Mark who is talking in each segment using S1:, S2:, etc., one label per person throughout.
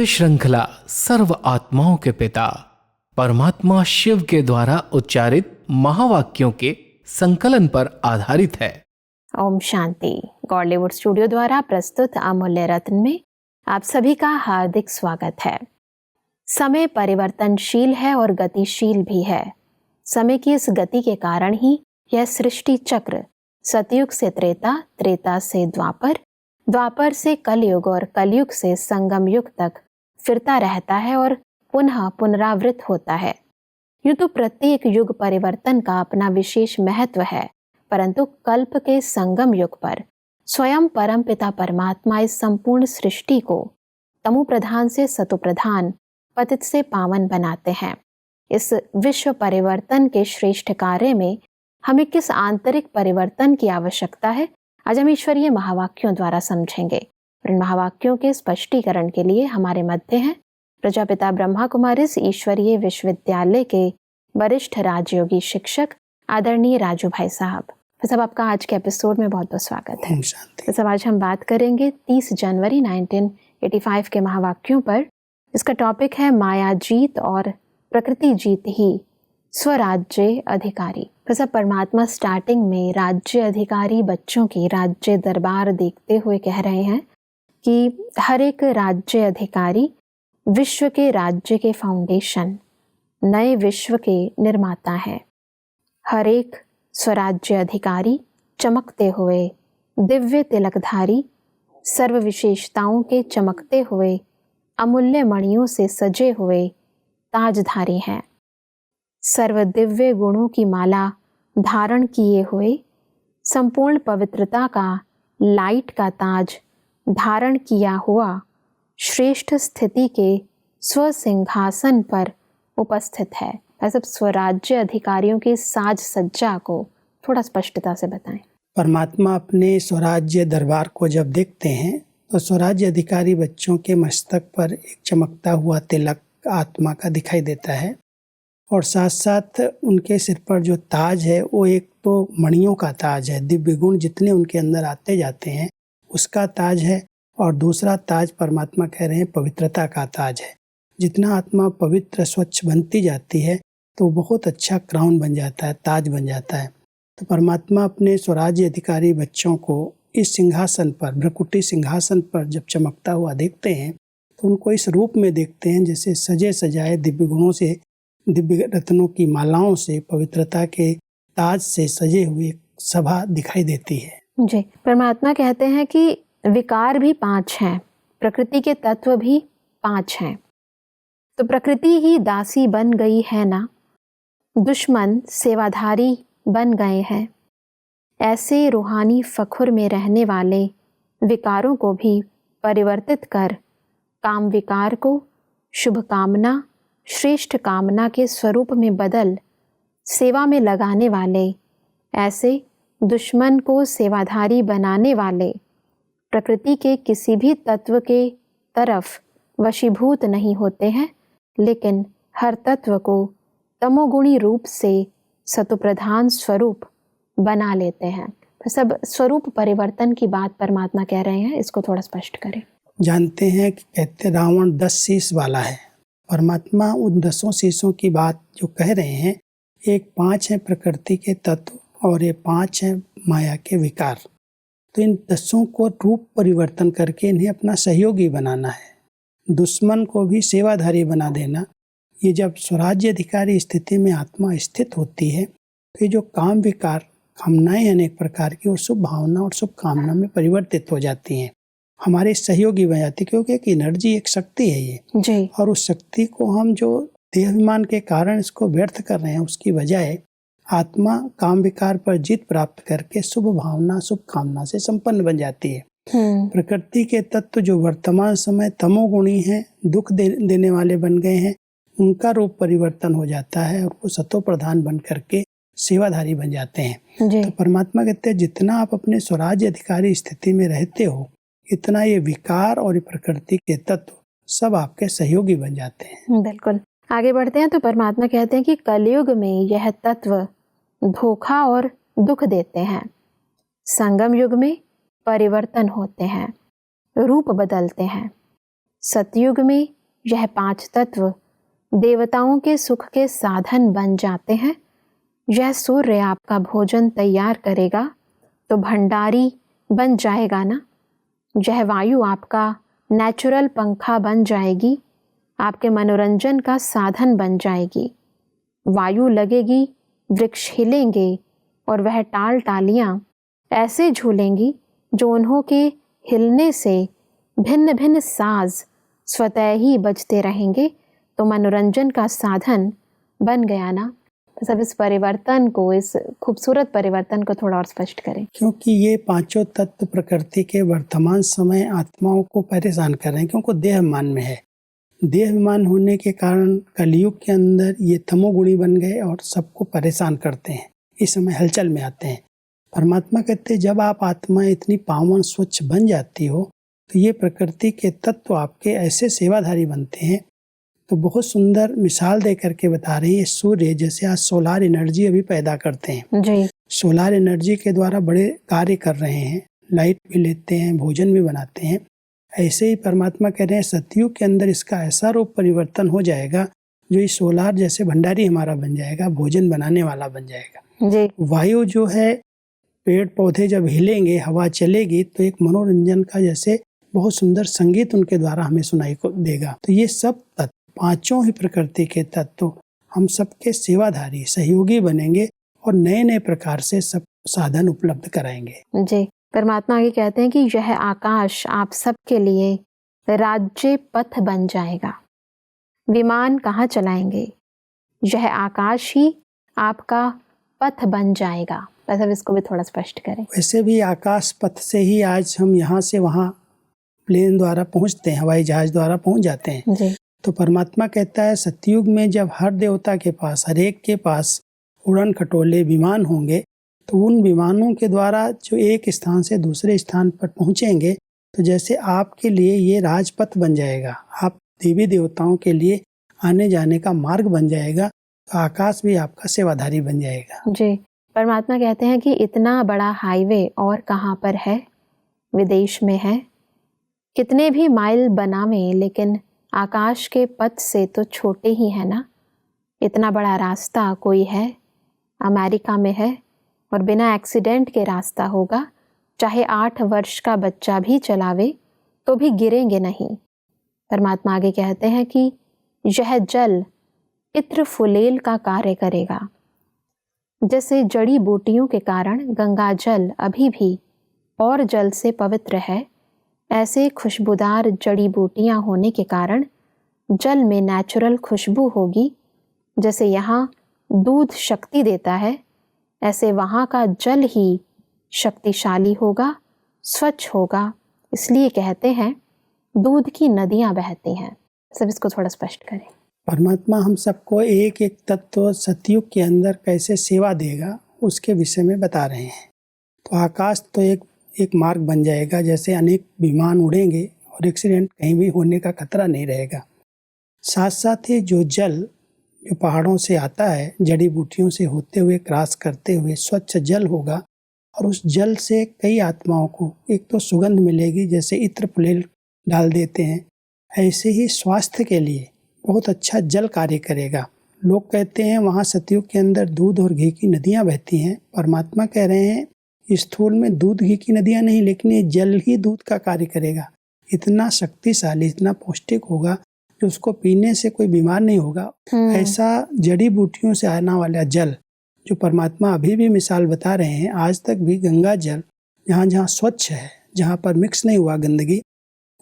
S1: श्रृंखला सर्व आत्माओं के पिता परमात्मा शिव के द्वारा उच्चारित महावाक्यों के संकलन पर आधारित है।
S2: ओम शांति। गॉडलीवुड स्टूडियो द्वारा प्रस्तुत अमूल्य रत्न में आप सभी का हार्दिक स्वागत है। समय परिवर्तनशील है और गतिशील भी है। समय की इस गति के कारण ही यह सृष्टि चक्र सतयुग से त्रेता, त्रेता से द्वापर, द्वापर से कलयुग और कलयुग से संगम युग तक फिरता रहता है और पुनः पुनरावृत होता है। यूं तो प्रत्येक युग परिवर्तन का अपना विशेष महत्व है, परंतु कल्प के संगम युग पर स्वयं परमपिता परमात्मा इस संपूर्ण सृष्टि को तमो प्रधान से सतो प्रधान, पतित से पावन बनाते हैं। इस विश्व परिवर्तन के श्रेष्ठ कार्य में हमें किस आंतरिक परिवर्तन की आवश्यकता है, आज हम ईश्वरीय महावाक्यों द्वारा समझेंगे। और इन महावाक्यों के स्पष्टीकरण के लिए हमारे मध्य हैं प्रजापिता ब्रह्मा कुमारिस ईश्वरीय विश्वविद्यालय के वरिष्ठ राजयोगी शिक्षक आदरणीय राजू भाई साहब। सब आपका आज के एपिसोड में बहुत बहुत स्वागत है। सब आज हम बात करेंगे 30 जनवरी 1985 के महावाक्यों पर। इसका टॉपिक है माया जीत और प्रकृति जीत ही स्वराज्य अधिकारी। सब परमात्मा स्टार्टिंग में राज्य अधिकारी बच्चों की राज्य दरबार देखते हुए कह रहे हैं कि हर एक राज्य अधिकारी विश्व के राज्य के फाउंडेशन, नए विश्व के निर्माता है। हर एक स्वराज्य अधिकारी चमकते हुए दिव्य तिलकधारी, सर्व विशेषताओं के चमकते हुए अमूल्य मणियों से सजे हुए ताजधारी हैं। सर्व दिव्य गुणों की माला धारण किए हुए, संपूर्ण पवित्रता का लाइट का ताज धारण किया हुआ श्रेष्ठ स्थिति के स्वसिंहासन पर उपस्थित है। ऐसे स्वराज्य अधिकारियों की साज सज्जा को थोड़ा स्पष्टता से बताएं।
S3: परमात्मा अपने स्वराज्य दरबार को जब देखते हैं तो स्वराज्य अधिकारी बच्चों के मस्तक पर एक चमकता हुआ तिलक आत्मा का दिखाई देता है और साथ साथ उनके सिर पर जो ताज है वो एक तो मणियों का ताज है, दिव्य गुण जितने उनके अंदर आते जाते हैं उसका ताज है, और दूसरा ताज परमात्मा कह रहे हैं पवित्रता का ताज है। जितना आत्मा पवित्र स्वच्छ बनती जाती है तो बहुत अच्छा क्राउन बन जाता है, ताज बन जाता है। तो परमात्मा अपने स्वराज्य अधिकारी बच्चों को इस सिंहासन पर, भ्रकुटी सिंहासन पर जब चमकता हुआ देखते हैं तो उनको इस रूप में देखते हैं जैसे सजे सजाए दिव्य गुणों से, दिव्य रत्नों की मालाओं से, पवित्रता के ताज से सजे हुए सभा दिखाई देती है।
S2: जी, परमात्मा कहते हैं कि विकार भी 5 हैं, प्रकृति के तत्व भी 5 हैं। तो प्रकृति ही दासी बन गई है ना, दुश्मन सेवाधारी बन गए हैं। ऐसे रूहानी फखुर में रहने वाले विकारों को भी परिवर्तित कर काम विकार को शुभ कामना, श्रेष्ठ कामना के स्वरूप में बदल सेवा में लगाने वाले, ऐसे दुश्मन को सेवाधारी बनाने वाले प्रकृति के किसी भी तत्व के तरफ वशीभूत नहीं होते हैं, लेकिन हर तत्व को तमोगुणी रूप से सतोप्रधान स्वरूप बना लेते हैं। तो सब स्वरूप परिवर्तन की बात परमात्मा कह रहे हैं, इसको थोड़ा स्पष्ट करें।
S3: जानते हैं कि कहते रावण 10 शीश वाला है। परमात्मा उन 10 शीशों की बात जो कह रहे हैं, एक 5 है प्रकृति के तत्व और ये 5 है माया के विकार। तो इन 10 को रूप परिवर्तन करके इन्हें अपना सहयोगी बनाना है, दुश्मन को भी सेवाधारी बना देना। ये जब स्वराज्य अधिकारी स्थिति में आत्मा स्थित होती है तो ये जो काम विकार, कामनाएं अनेक प्रकार की, वो शुभ भावना और शुभ कामना में परिवर्तित हो जाती हैं, हमारे सहयोगी बन जाती है। क्योंकि एक एनर्जी, एक शक्ति है ये जी। और उस शक्ति को हम जो देहाभिमान के कारण इसको व्यर्थ कर रहे हैं, उसकी बजाय आत्मा काम विकार पर जीत प्राप्त करके शुभ भावना, शुभ कामना से संपन्न बन जाती है। प्रकृति के तत्व जो वर्तमान समय तमोगुणी हैं, दुख देने वाले बन गए हैं, उनका रूप परिवर्तन हो जाता है और वो सतो प्रधान बन करके सेवाधारी बन जाते हैं। तो परमात्मा कहते हैं जितना आप अपने स्वराज्य अधिकारी स्थिति में रहते हो, इतना ये विकार और ये प्रकृति के तत्व सब आपके सहयोगी बन जाते हैं।
S2: बिल्कुल। आगे बढ़ते हैं तो परमात्मा कहते हैं कि कलयुग में यह तत्व धोखा और दुख देते हैं, संगम युग में परिवर्तन होते हैं, रूप बदलते हैं, सतयुग में यह 5 तत्व देवताओं के सुख के साधन बन जाते हैं। यह सूर्य आपका भोजन तैयार करेगा तो भंडारी बन जाएगा ना। यह वायु आपका नेचुरल पंखा बन जाएगी, आपके मनोरंजन का साधन बन जाएगी। वायु लगेगी, वृक्ष हिलेंगे और वह टाल टालियाँ ऐसे झूलेंगी जो उन्हों के हिलने से भिन्न भिन्न साज स्वतः ही बजते रहेंगे। तो मनोरंजन का साधन बन गया ना। सब इस परिवर्तन को, इस खूबसूरत परिवर्तन को थोड़ा और स्पष्ट करें।
S3: क्योंकि ये पांचों तत्व प्रकृति के वर्तमान समय आत्माओं को परेशान कर रहे हैं, क्योंकि देहाभिमान में है। देहाभिमान होने के कारण कलयुग के अंदर ये तमोगुणी बन गए और सबको परेशान करते हैं, इस समय हलचल में आते हैं। परमात्मा कहते हैं जब आप आत्मा इतनी पावन स्वच्छ बन जाती हो तो ये प्रकृति के तत्व आपके ऐसे सेवाधारी बनते हैं। तो बहुत सुंदर मिसाल दे करके बता रही है। सूर्य जैसे आज सोलार एनर्जी अभी पैदा करते हैं
S2: जी।
S3: सोलार एनर्जी के द्वारा बड़े कार्य कर रहे हैं, लाइट भी लेते हैं, भोजन भी बनाते हैं। ऐसे ही परमात्मा कह रहे हैं सतयुग के अंदर इसका ऐसा रूप परिवर्तन हो जाएगा जो ये सोलार जैसे भंडारी हमारा बन जाएगा, भोजन बनाने वाला बन जाएगा
S2: जी।
S3: वायु जो है, पेड़ पौधे जब हिलेंगे, हवा चलेगी तो एक मनोरंजन का जैसे बहुत सुंदर संगीत उनके द्वारा हमें सुनाई को देगा। तो ये सब तत्व, पांचों ही प्रकृति के तत्व हम सबके सेवाधारी सहयोगी बनेंगे और नए नए प्रकार से सब साधन उपलब्ध कराएंगे।
S2: जी। परमात्मा आगे कहते हैं कि यह आकाश आप सबके लिए राज्य पथ बन जाएगा। विमान कहाँ चलाएंगे, यह आकाश ही आपका पथ बन जाएगा। वैसे इसको भी थोड़ा स्पष्ट करें।
S3: वैसे भी आकाश पथ से ही आज हम यहाँ से वहाँ प्लेन द्वारा पहुँचते हैं, हवाई जहाज द्वारा पहुँच जाते हैं।
S2: जी।
S3: तो परमात्मा कहता है सतयुग में जब हर देवता के पास, हर एक के पास उड़न खटोले विमान होंगे तो उन विमानों के द्वारा जो एक स्थान से दूसरे स्थान पर पहुँचेंगे तो जैसे आपके लिए ये राजपथ बन जाएगा, आप देवी देवताओं के लिए आने जाने का मार्ग बन जाएगा। तो आकाश भी आपका सेवाधारी बन जाएगा।
S2: जी। परमात्मा कहते हैं कि इतना बड़ा हाईवे और कहाँ पर है, विदेश में है। कितने भी माइल बनावें लेकिन आकाश के पथ से तो छोटे ही है ना। इतना बड़ा रास्ता कोई है, अमेरिका में है और बिना एक्सीडेंट के रास्ता होगा, चाहे 8 वर्ष का बच्चा भी चलावे तो भी गिरेंगे नहीं। परमात्मा आगे कहते हैं कि यह जल इत्र फुलेल का कार्य करेगा। जैसे जड़ी बूटियों के कारण गंगा जल अभी भी और जल से पवित्र है, ऐसे खुशबूदार जड़ी बूटियां होने के कारण जल में नेचुरल खुशबू होगी। जैसे यहाँ दूध शक्ति देता है, ऐसे वहाँ का जल ही शक्तिशाली होगा, स्वच्छ होगा। इसलिए कहते हैं दूध की नदियाँ बहती हैं। सब इसको थोड़ा स्पष्ट करें।
S3: परमात्मा हम सबको एक एक तत्व सतयुग के अंदर कैसे सेवा देगा उसके विषय में बता रहे हैं। तो आकाश तो एक मार्ग बन जाएगा, जैसे अनेक विमान उड़ेंगे और एक्सीडेंट कहीं भी होने का खतरा नहीं रहेगा। साथ साथ ही जो जल जो पहाड़ों से आता है, जड़ी बूटियों से होते हुए क्रॉस करते हुए स्वच्छ जल होगा और उस जल से कई आत्माओं को एक तो सुगंध मिलेगी, जैसे इत्र पुलेल डाल देते हैं, ऐसे ही स्वास्थ्य के लिए बहुत अच्छा जल कार्य करेगा। लोग कहते हैं वहाँ सतयुग के अंदर दूध और घी की नदियाँ बहती हैं। परमात्मा कह रहे हैं स्थूल में दूध घी की नदियाँ नहीं, लेकिन ये जल ही दूध का कार्य करेगा। इतना शक्तिशाली, इतना पौष्टिक होगा जो उसको पीने से कोई बीमार नहीं होगा। ऐसा जड़ी बूटियों से आने वाला जल जो परमात्मा अभी भी मिसाल बता रहे हैं, आज तक भी गंगा जल जहाँ जहाँ स्वच्छ है, जहाँ पर मिक्स नहीं हुआ गंदगी,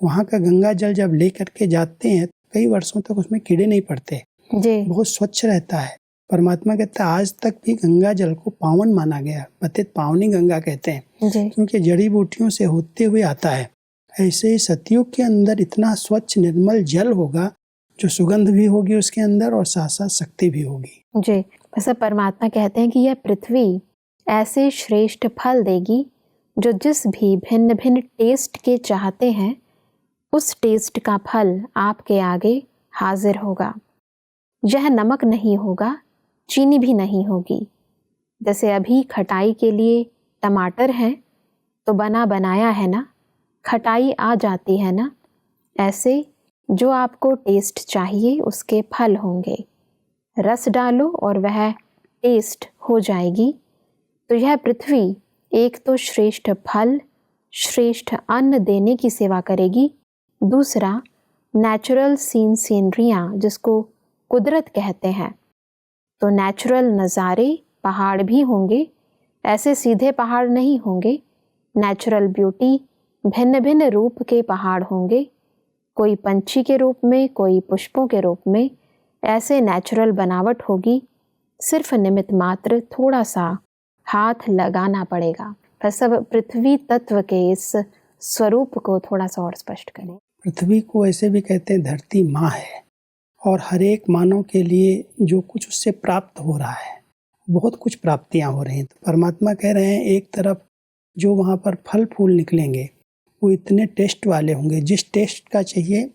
S3: वहाँ का गंगा जल जब ले करके जाते हैं कई वर्षों तक उसमें कीड़े नहीं पड़ते
S2: जी।
S3: बहुत स्वच्छ रहता है। परमात्मा कहता है आज तक भी गंगा जल को पावन माना गया, पतित पावनी गंगा कहते हैं
S2: जी।
S3: क्योंकि जड़ी बूटियों से होते हुए आता है। ऐसे ही सतयुग के अंदर इतना स्वच्छ निर्मल जल होगा जो सुगंध भी होगी उसके अंदर और साथ साथ शक्ति भी होगी।
S2: जी। वैसे परमात्मा कहते हैं कि यह पृथ्वी ऐसे श्रेष्ठ फल देगी जो जिस भी भिन्न भिन्न टेस्ट के चाहते हैं उस टेस्ट का फल आपके आगे हाजिर होगा। यह नमक नहीं होगा, चीनी भी नहीं होगी। जैसे अभी खटाई के लिए टमाटर हैं तो बना बनाया है ना, खटाई आ जाती है ना, ऐसे जो आपको टेस्ट चाहिए उसके फल होंगे। रस डालो और वह टेस्ट हो जाएगी। तो यह पृथ्वी एक तो श्रेष्ठ फल, श्रेष्ठ अन्न देने की सेवा करेगी, दूसरा नेचुरल सीनरियाँ जिसको कुदरत कहते हैं, तो नेचुरल नज़ारे, पहाड़ भी होंगे, ऐसे सीधे पहाड़ नहीं होंगे, नेचुरल ब्यूटी, भिन्न भिन्न रूप के पहाड़ होंगे, कोई पंछी के रूप में, कोई पुष्पों के रूप में, ऐसे नेचुरल बनावट होगी। सिर्फ निमित्त मात्र थोड़ा सा हाथ लगाना पड़ेगा। पर सब पृथ्वी तत्व के इस स्वरूप को थोड़ा सा और स्पष्ट करें।
S3: पृथ्वी को ऐसे भी कहते हैं धरती माँ है, और हर एक मानव के लिए जो कुछ उससे प्राप्त हो रहा है, बहुत कुछ प्राप्तियां हो रही हैं। तो परमात्मा कह रहे हैं एक तरफ जो वहाँ पर फल फूल निकलेंगे वो इतने टेस्ट वाले होंगे, जिस टेस्ट का चाहिए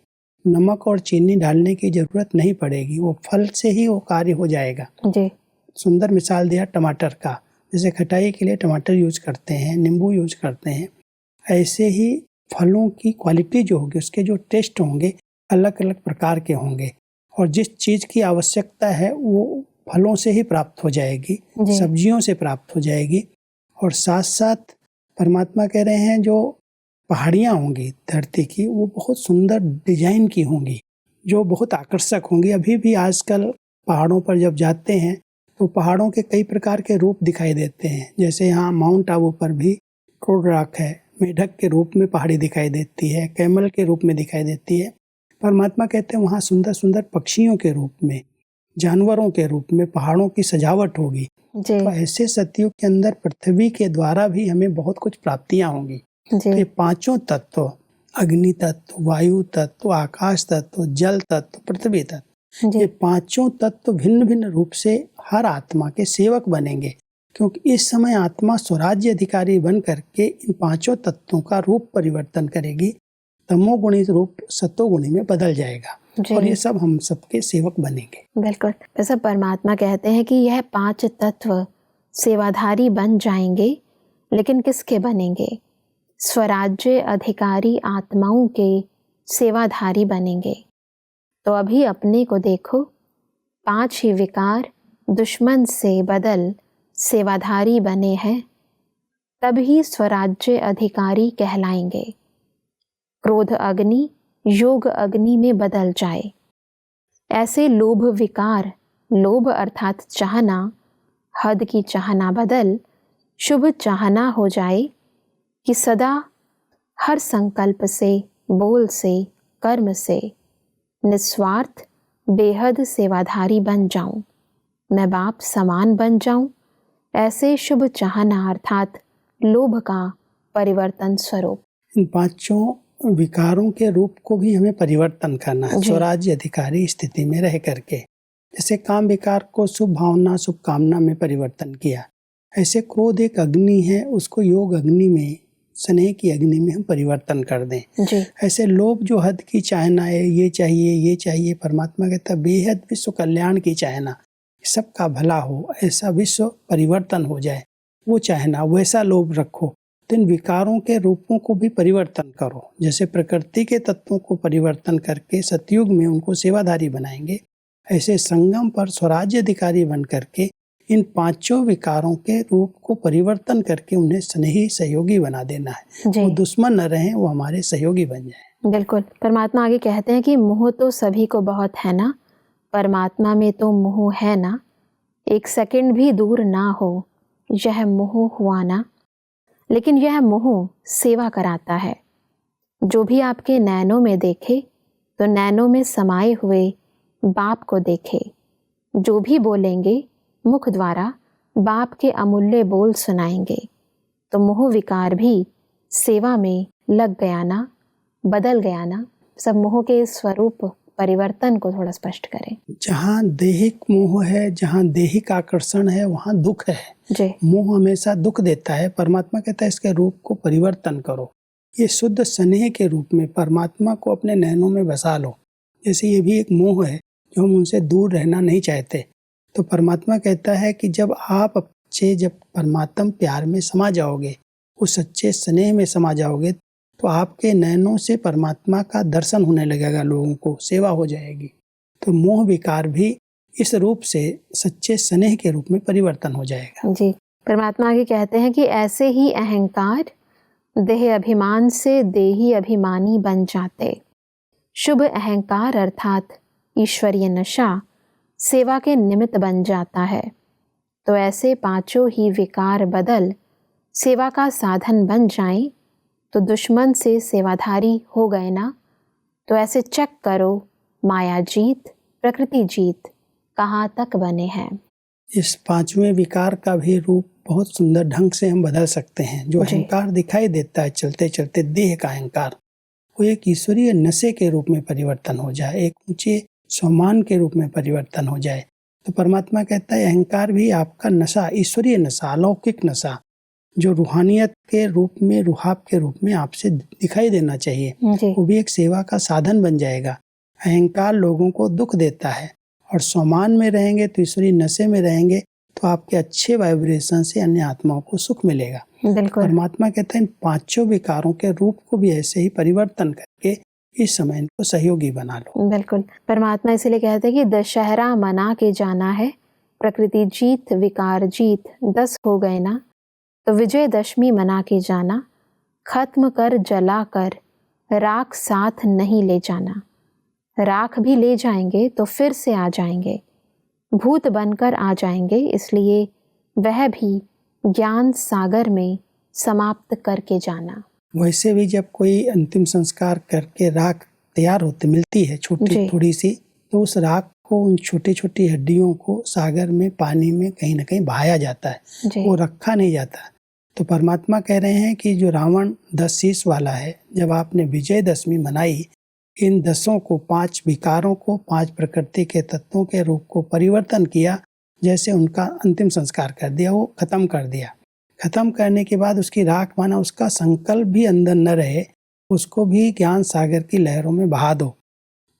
S3: नमक और चीनी डालने की ज़रूरत नहीं पड़ेगी, वो फल से ही वो कार्य हो जाएगा
S2: जी।
S3: सुंदर मिसाल दिया टमाटर का, जैसे खटाई के लिए टमाटर यूज करते हैं, नींबू यूज करते हैं, ऐसे ही फलों की क्वालिटी जो होगी, उसके जो टेस्ट होंगे अलग अलग प्रकार के होंगे, और जिस चीज़ की आवश्यकता है वो फलों से ही प्राप्त हो जाएगी, सब्जियों से प्राप्त हो जाएगी। और साथ साथ परमात्मा कह रहे हैं जो पहाड़ियाँ होंगी धरती की, वो बहुत सुंदर डिजाइन की होंगी, जो बहुत आकर्षक होंगी। अभी भी आजकल पहाड़ों पर जब जाते हैं तो पहाड़ों के कई प्रकार के रूप दिखाई देते हैं। जैसे यहाँ माउंट आबू पर भी क्रोड रॉक है, मेढक के रूप में पहाड़ी दिखाई देती है, कैमल के रूप में दिखाई देती है। परमात्मा कहते हैं वहाँ सुंदर सुंदर पक्षियों के रूप में, जानवरों के रूप में पहाड़ों की सजावट होगी। तो ऐसे सतयुग के अंदर पृथ्वी के द्वारा भी हमें बहुत कुछ प्राप्तियां होंगी। तो ये पांचों तत्व, अग्नि तत्व, वायु तत्व, आकाश तत्व, जल तत्व, पृथ्वी तत्व, ये पांचों तत्व भिन्न भिन्न रूप से हर आत्मा के सेवक बनेंगे, क्योंकि इस समय आत्मा स्वराज्य अधिकारी बन करके इन पांचों तत्वों का रूप परिवर्तन करेगी। तमोगुणी रूप सतोगुणी में बदल जाएगा और ये सब हम सबके सेवक बनेंगे।
S2: बिल्कुल। वैसे परमात्मा कहते हैं कि यह पांच तत्व सेवाधारी बन जाएंगे, लेकिन किसके बनेंगे? स्वराज्य अधिकारी आत्माओं के सेवाधारी बनेंगे। तो अभी अपने को देखो, पांच ही विकार दुश्मन से बदल सेवाधारी बने हैं, तभी स्वराज्य अधिकारी कहलाएंगे। क्रोध अग्नि योग अग्नि में बदल जाए, ऐसे लोभ विकार, लोभ अर्थात चाहना, हद की चाहना बदल शुभ चाहना हो जाए कि सदा हर संकल्प से, बोल से, कर्म से निस्वार्थ बेहद सेवाधारी बन जाऊं, मैं बाप समान बन जाऊं। ऐसे शुभ चाहना अर्थात लोभ का परिवर्तन स्वरूप।
S3: इन पांचों विकारों के रूप को भी हमें परिवर्तन करना है स्वराज्य अधिकारी स्थिति में रह करके। जैसे काम विकार को शुभ भावना, शुभ कामना में परिवर्तन किया, ऐसे क्रोध एक अग्नि है, उसको योग अग्नि में, स्नेह की अग्नि में हम परिवर्तन कर दें। ऐसे लोभ जो हद की चाहना है, ये चाहिए ये चाहिए, परमात्मा कहता है बेहद विश्व कल्याण की चाहना, सबका भला हो, ऐसा विश्व परिवर्तन हो जाए, वो चाहना, वैसा लोभ रखो। तो इन विकारों के रूपों को भी परिवर्तन करो। जैसे प्रकृति के तत्वों को परिवर्तन करके सतयुग में उनको सेवाधारी बनाएंगे, ऐसे संगम पर स्वराज्य अधिकारी बन करके इन पांचों विकारों के रूप को परिवर्तन करके उन्हें स्नेही सहयोगी बना देना है। वो दुश्मन न रहें, वो हमारे सहयोगी बन जाएं।
S2: बिल्कुल। परमात्मा आगे कहते हैं कि मोह तो सभी को बहुत है ना, परमात्मा में तो मोह है ना, एक सेकंड भी दूर ना हो यह मोह हुआ ना। लेकिन यह मोह सेवा कराता है। जो भी आपके नैनों में देखे तो नैनों में समाये हुए बाप को देखे। जो भी बोलेंगे मुख द्वारा बाप के अमूल्य बोल सुनाएंगे। तो मोह विकार भी सेवा में लग गया ना, बदल गया ना। सब मोह के स्वरूप परिवर्तन को थोड़ा स्पष्ट करें।
S3: जहाँ देहिक मोह है, जहाँ देहिक आकर्षण है, वहाँ दुख है। मोह हमेशा दुख देता है। परमात्मा कहता है इसके रूप को परिवर्तन करो, ये शुद्ध स्नेह के रूप में परमात्मा को अपने नैनों में बसा लो। जैसे ये भी एक मोह है जो हम उनसे दूर रहना नहीं चाहते। तो परमात्मा कहता है कि जब आप जब परमात्मा प्यार में समा जाओगे, उस सच्चे स्नेह में समा जाओगे, तो आपके नयनों से परमात्मा का दर्शन होने लगेगा, लोगों को सेवा हो जाएगी। तो मोह विकार भी इस रूप से सच्चे स्नेह के रूप में परिवर्तन हो जाएगा।
S2: जी, परमात्मा आगे कहते हैं कि ऐसे ही अहंकार देह अभिमान से देही अभिमानी बन जाते। शुभ अहंकार अर्थात ईश्वरीय नशा सेवा के निमित्त बन जाता है। तो ऐसे पांचों ही विकार बदल सेवा का साधन बन जाएं तो दुश्मन से सेवाधारी हो गए ना। तो ऐसे चेक करो माया जीत प्रकृति जीत कहाँ तक बने हैं।
S3: इस पांचवें विकार का भी रूप बहुत सुंदर ढंग से हम बदल सकते हैं। जो अहंकार दिखाई देता है चलते चलते, देह का अहंकार, वो एक ईश्वरीय नशे के रूप में परिवर्तन हो जाए, एक ऊंचे सम्मान के रूप में परिवर्तन हो जाए। तो परमात्मा कहता है अहंकार भी आपका नशा, ईश्वरीय नशा, अलौकिक नशा, जो रूहानियत के रूप में, रूहाब के रूप में आपसे दिखाई देना चाहिए, वो भी एक सेवा का साधन बन जाएगा। अहंकार लोगों को दुख देता है, और सम्मान में रहेंगे तो ईश्वरीय नशे में रहेंगे तो आपके अच्छे वाइब्रेशन से अन्य आत्माओं को सुख मिलेगा। परमात्मा कहते हैं इन पांचों विकारों के रूप को भी ऐसे ही परिवर्तन करके इस समय इनको सहयोगी बना लो।
S2: बिल्कुल, परमात्मा इसलिए कहते हैं कि दशहरा मना के जाना है, प्रकृति जीत विकार जीत 10 हो गए ना। तो विजयदशमी मना के जाना, खत्म कर जला कर राख साथ नहीं ले जाना। राख भी ले जाएंगे तो फिर से आ जाएंगे, भूत बनकर आ जाएंगे, इसलिए वह भी ज्ञान सागर में समाप्त करके जाना।
S3: वैसे भी जब कोई अंतिम संस्कार करके राख तैयार होती मिलती है छोटी थोड़ी सी, तो उस राख को, उन छोटी छोटी हड्डियों को सागर में, पानी में कहीं ना कहीं बहाया जाता है, वो रखा नहीं जाता। तो परमात्मा कह रहे हैं कि जो रावण 10 शीश वाला है, जब आपने विजयदशमी मनाई, इन 10 को, 5 विकारों को, 5 प्रकृति के तत्वों के रूप को परिवर्तन किया, जैसे उनका अंतिम संस्कार कर दिया, वो खत्म कर दिया। खत्म करने के बाद उसकी राख माना उसका संकल्प भी अंदर न रहे, उसको भी ज्ञान सागर की लहरों में बहा दो।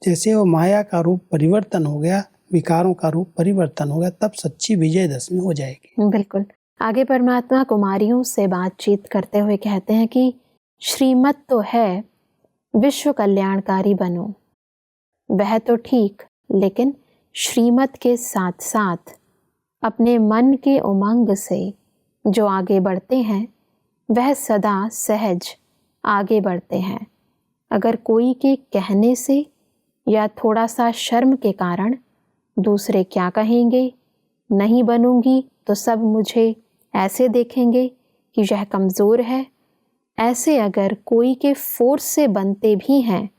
S3: जैसे वो माया का रूप परिवर्तन हो गया, विकारों का रूप परिवर्तन हो गया, तब सच्ची विजयदशमी हो जाएगी।
S2: बिल्कुल। आगे परमात्मा कुमारियों से बातचीत करते हुए कहते हैं कि श्रीमत तो है विश्व कल्याणकारी बनो, वह तो ठीक, लेकिन श्रीमत के साथ साथ अपने मन के उमंग से जो आगे बढ़ते हैं वह सदा सहज आगे बढ़ते हैं। अगर कोई के कहने से या थोड़ा सा शर्म के कारण दूसरे क्या कहेंगे, नहीं बनूंगी तो सब मुझे ऐसे देखेंगे कि यह कमज़ोर है, ऐसे अगर कोई के फोर्स से बनते भी हैं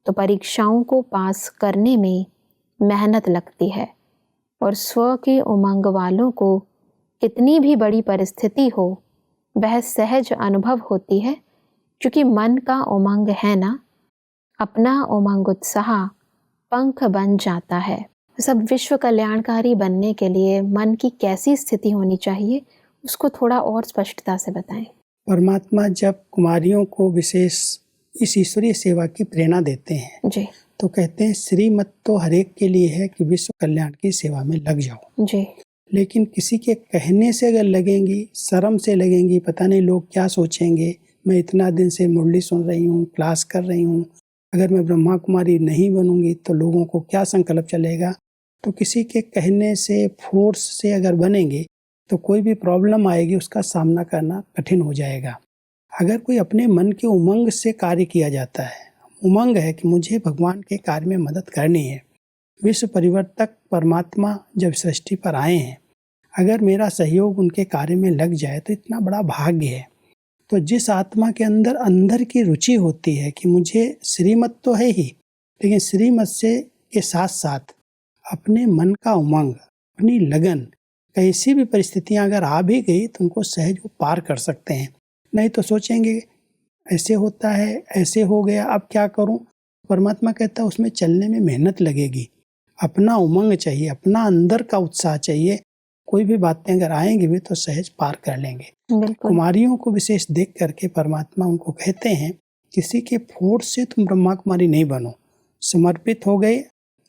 S2: तो परीक्षाओं को पास करने में मेहनत लगती है, और स्व के उमंग वालों को कितनी भी बड़ी परिस्थिति हो वह सहज अनुभव होती है, क्योंकि मन का उमंग है ना, अपना उमंग उत्साह पंख बन जाता है। सब विश्व कल्याणकारी बनने के लिए मन की कैसी स्थिति होनी चाहिए, उसको थोड़ा और स्पष्टता से बताएं।
S3: परमात्मा जब कुमारियों को विशेष इस ईश्वरीय सेवा की प्रेरणा देते हैं
S2: जी,
S3: तो कहते हैं श्रीमत तो हरेक के लिए है कि विश्व कल्याण की सेवा में लग जाओ
S2: जी।
S3: लेकिन किसी के कहने से अगर लगेंगी, शर्म से लगेंगी, पता नहीं लोग क्या सोचेंगे, मैं इतना दिन से मुरली सुन रही हूँ, क्लास कर रही हूँ, अगर मैं ब्रह्मा कुमारी नहीं बनूंगी तो लोगों को क्या संकल्प चलेगा, तो किसी के कहने से, फोर्स से अगर बनेंगे तो कोई भी प्रॉब्लम आएगी, उसका सामना करना कठिन हो जाएगा। अगर कोई अपने मन के उमंग से कार्य किया जाता है, उमंग है कि मुझे भगवान के कार्य में मदद करनी है, विश्व परिवर्तक परमात्मा जब सृष्टि पर आए हैं, अगर मेरा सहयोग उनके कार्य में लग जाए तो इतना बड़ा भाग्य है। तो जिस आत्मा के अंदर अंदर की रुचि होती है कि मुझे श्रीमत तो है ही, लेकिन श्रीमत से के साथ साथ अपने मन का उमंग, अपनी लगन, कैसी भी परिस्थितियां अगर आ भी गई तो उनको सहज वो पार कर सकते हैं। नहीं तो सोचेंगे ऐसे होता है, ऐसे हो गया, अब क्या करूं। परमात्मा कहता है उसमें चलने में मेहनत लगेगी, अपना उमंग चाहिए, अपना अंदर का उत्साह चाहिए। कोई भी बातें अगर आएंगी भी तो सहज पार कर लेंगे। कुमारियों को विशेष देख करके परमात्मा उनको कहते हैं किसी के फोर्स से तुम ब्रह्मा कुमारी नहीं बनो, समर्पित हो गए,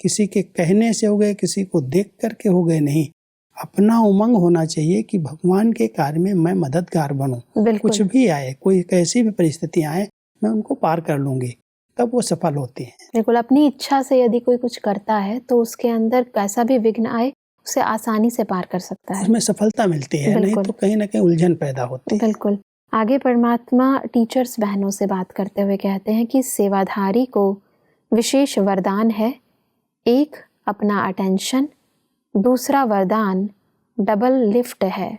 S3: किसी के कहने से हो गए, किसी को देख करके हो गए नहीं, अपना उमंग होना चाहिए कि भगवान के कार्य में मैं मददगार बनूं। कुछ भी आए, कोई कैसी भी परिस्थिति आए, मैं उनको पार कर लूँगी, तब वो सफल होती हैं।
S2: बिल्कुल, अपनी इच्छा से यदि कोई कुछ करता है तो उसके अंदर कैसा भी विघ्न आए उसे आसानी से पार कर सकता है।
S3: उसमें सफलता मिलती है, नहीं
S2: बिल्कुल।
S3: तो कहीं न कहीं उलझन पैदा होती है।
S2: बिल्कुल। आगे परमात्मा टीचर्स बहनों से बात करते हुए कहते हैं कि सेवाधारी को विशेष वरदान है, एक अपना अटेंशन, दूसरा वरदान डबल लिफ्ट है।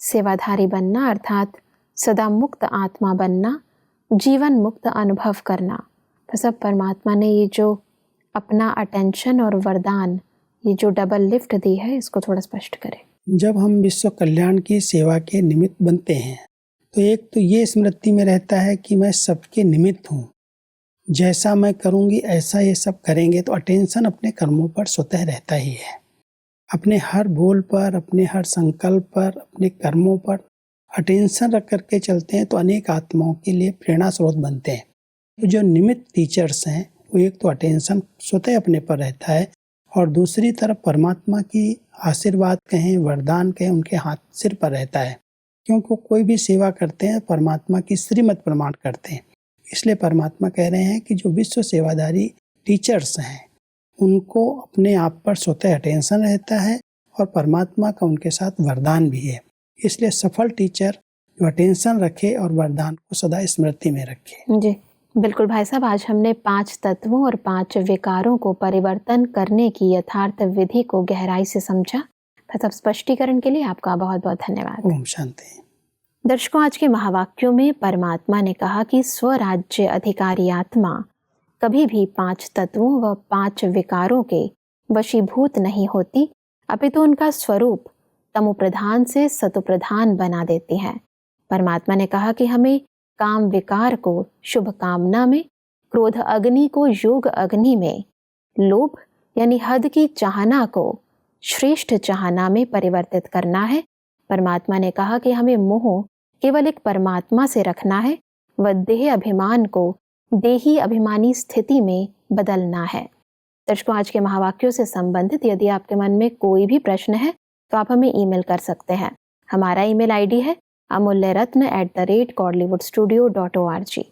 S2: सेवाधारी बनना अर्थात सदा मुक्त आत्मा बनना, जीवन मुक्त अनुभव करना। तो सब परमात्मा ने ये जो अपना अटेंशन और वरदान, ये जो डबल लिफ्ट दी है, इसको थोड़ा स्पष्ट करें।
S3: जब हम विश्व कल्याण की सेवा के निमित्त बनते हैं तो एक तो ये स्मृति में रहता है कि मैं सबके निमित्त हूँ, जैसा मैं करूँगी ऐसा ये सब करेंगे, तो अटेंशन अपने कर्मों पर स्वतः रहता ही है। अपने हर बोल पर, अपने हर संकल्प पर, अपने कर्मों पर अटेंशन रख करके चलते हैं तो अनेक आत्माओं के लिए प्रेरणा स्रोत बनते हैं। तो जो निमित्त टीचर्स हैं वो एक तो अटेंशन स्वतः अपने पर रहता है और दूसरी तरफ परमात्मा की आशीर्वाद कहें, वरदान कहें, उनके हाथ सिर पर रहता है, क्योंकि वो कोई भी सेवा करते हैं परमात्मा की श्रीमत प्रमाण करते हैं। इसलिए परमात्मा कह रहे हैं कि जो विश्व सेवाधारी टीचर्स हैं उनको अपने आप पर स्वतः अटेंशन रहता है और परमात्मा का उनके साथ वरदान भी है। इसलिए सफल टीचर जो अटेंशन रखे और वरदान को सदा स्मृति में रखे।
S2: जी बिल्कुल भाई साहब, आज हमने 5 तत्वों और 5 विकारों को परिवर्तन करने की यथार्थ विधि को गहराई से समझा। तब स्पष्टीकरण के लिए आपका बहुत बहुत धन्यवाद।
S3: ओम शांति।
S2: दर्शकों, आज के महावाक्यों में परमात्मा ने कहा कि स्वराज्य अधिकारी आत्मा कभी भी 5 तत्वों व 5 विकारों के वशीभूत नहीं होती, अपितु उनका स्वरूप तमोप्रधान से सतोप्रधान बना देती है। परमात्मा ने कहा कि हमें काम विकार को शुभ कामना में, क्रोध अग्नि को योग अग्नि में, लोभ यानी हद की चाहना को श्रेष्ठ चाहना में परिवर्तित करना है। परमात्मा ने कहा कि हमें मोह केवल एक परमात्मा से रखना है व देह अभिमान को देही अभिमानी स्थिति में बदलना है। दर्शकों, आज के महावाक्यों से संबंधित यदि आपके मन में कोई भी प्रश्न है तो आप हमें ईमेल कर सकते हैं। हमारा ईमेल आईडी है amulyaratna@godlywoodstudio.org।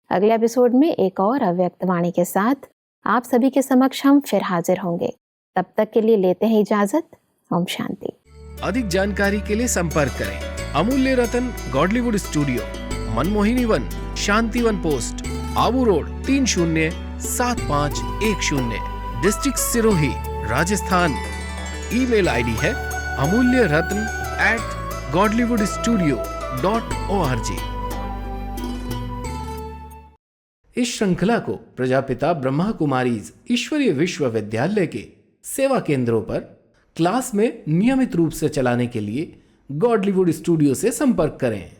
S2: अगले एपिसोड में एक और अव्यक्त वाणी के साथ आप सभी के समक्ष हम फिर हाजिर होंगे। तब तक के लिए लेते हैं इजाजत। ओम शांति।
S1: अधिक जानकारी के लिए संपर्क करें Amulya Ratan Godlywood studio, Manmohini Van, Shanti Van post, Abu road 307510, district Sirohi, Rajasthan. Email ID है amulyaratna@godlywoodstudio.org। इस श्रृंखला को प्रजापिता ब्रह्मा कुमारीज ईश्वरीय विश्वविद्यालय के सेवा केंद्रों पर क्लास में नियमित रूप से चलाने के लिए गॉडलीवुड स्टूडियो से संपर्क करें।